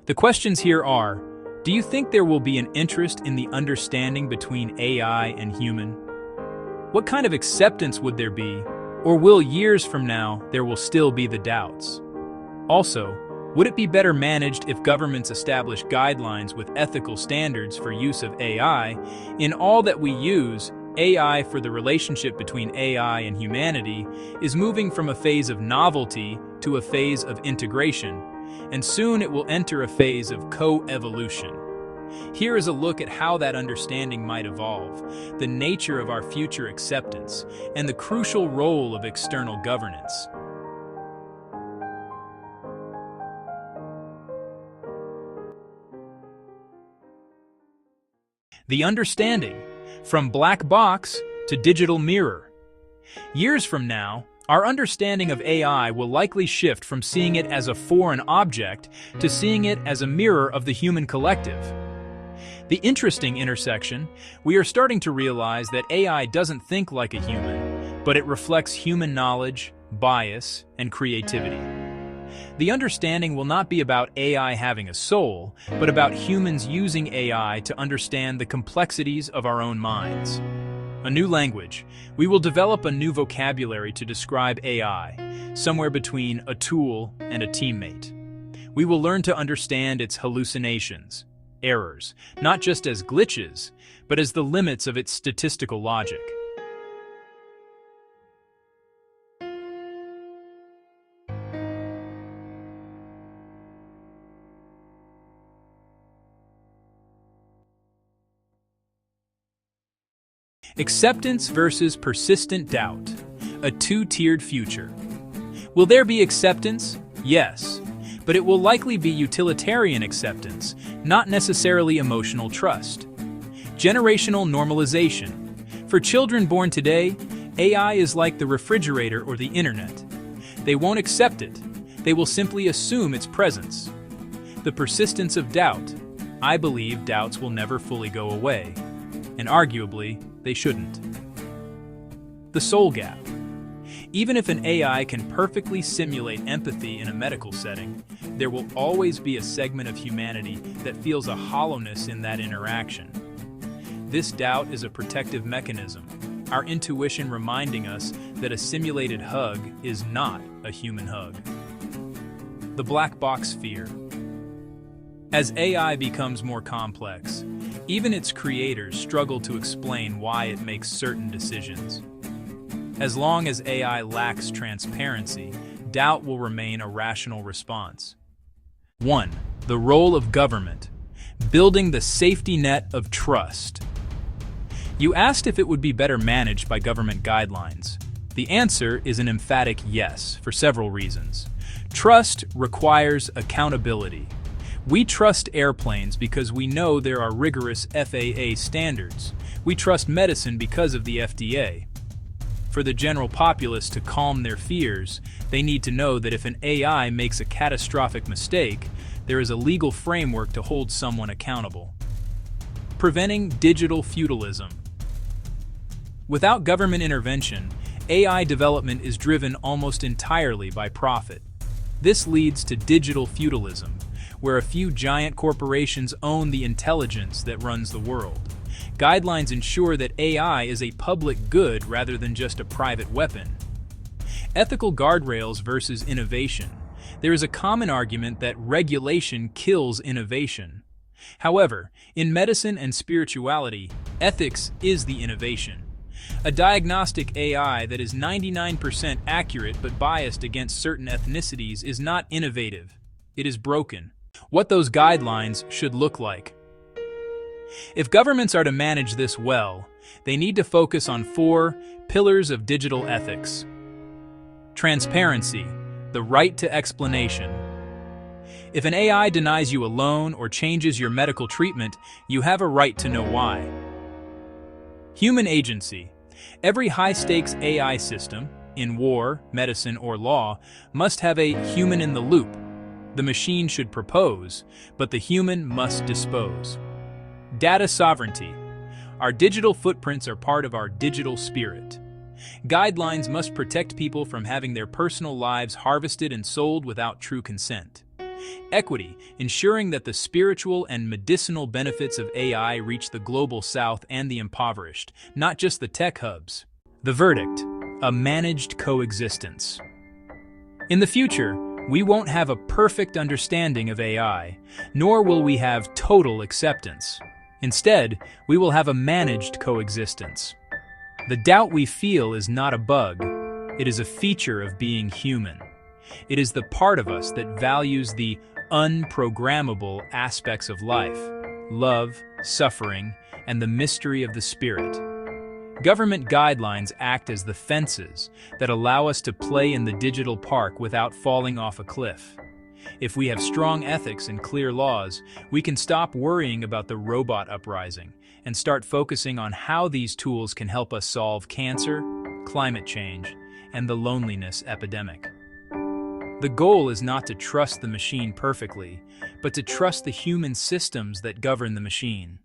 The questions here are, do you think there will be an interest in the understanding between AI and human? What kind of acceptance would there be? Or will years from now there will still be the doubts? Also, would it be better managed if governments establish guidelines with ethical standards for use of AI? In all that we use, AI for the relationship between AI and humanity is moving from a phase of novelty to a phase of integration, and soon it will enter a phase of co-evolution. Here is a look at how that understanding might evolve, the nature of our future acceptance, and the crucial role of external governance. The understanding, from black box to digital mirror. Years from now, our understanding of AI will likely shift from seeing it as a foreign object to seeing it as a mirror of the human collective. The interesting intersection, we are starting to realize that AI doesn't think like a human, but it reflects human knowledge, bias, and creativity. The understanding will not be about AI having a soul, but about humans using AI to understand the complexities of our own minds. A new language. We will develop a new vocabulary to describe AI, somewhere between a tool and a teammate. We will learn to understand its hallucinations, errors, not just as glitches, but as the limits of its statistical logic. Acceptance versus persistent doubt, a two-tiered future. Will there be acceptance? Yes, but it will likely be utilitarian acceptance, not necessarily emotional trust. Generational normalization. For children born today, AI is like the refrigerator or the internet. They won't accept it. They will simply assume its presence. The persistence of doubt. I believe doubts will never fully go away, and arguably, they shouldn't. The soul gap. Even if an AI can perfectly simulate empathy in a medical setting, there will always be a segment of humanity that feels a hollowness in that interaction. This doubt is a protective mechanism, our intuition reminding us that a simulated hug is not a human hug. The black box fear. As AI becomes more complex, even its creators struggle to explain why it makes certain decisions. As long as AI lacks transparency, doubt will remain a rational response. 1. The role of government. Building the safety net of trust. You asked if it would be better managed by government guidelines. The answer is an emphatic yes, for several reasons. Trust requires accountability. We trust airplanes because we know there are rigorous FAA standards. We trust medicine because of the FDA. For the general populace to calm their fears, they need to know that if an AI makes a catastrophic mistake, there is a legal framework to hold someone accountable. Preventing digital feudalism. Without government intervention, AI development is driven almost entirely by profit. This leads to digital feudalism, where a few giant corporations own the intelligence that runs the world. Guidelines ensure that AI is a public good rather than just a private weapon. Ethical guardrails versus innovation. There is a common argument that regulation kills innovation. However, in medicine and spirituality, ethics is the innovation. A diagnostic AI that is 99% accurate but biased against certain ethnicities is not innovative. It is broken. What those guidelines should look like. If governments are to manage this well, they need to focus on 4 pillars of digital ethics. Transparency, the right to explanation. If an AI denies you a loan or changes your medical treatment, you have a right to know why. Human agency. Every high-stakes AI system, in war, medicine, or law, must have a human in the loop. The machine should propose, but the human must dispose. Data sovereignty. Our digital footprints are part of our digital spirit. Guidelines must protect people from having their personal lives harvested and sold without true consent. Equity, ensuring that the spiritual and medicinal benefits of AI reach the global south and the impoverished, not just the tech hubs. The verdict: a managed coexistence. In the future, we won't have a perfect understanding of AI, nor will we have total acceptance. Instead, we will have a managed coexistence. The doubt we feel is not a bug. It is a feature of being human. It is the part of us that values the unprogrammable aspects of life: love, suffering, and the mystery of the spirit. Government guidelines act as the fences that allow us to play in the digital park without falling off a cliff. If we have strong ethics and clear laws, we can stop worrying about the robot uprising and start focusing on how these tools can help us solve cancer, climate change, and the loneliness epidemic. The goal is not to trust the machine perfectly, but to trust the human systems that govern the machine.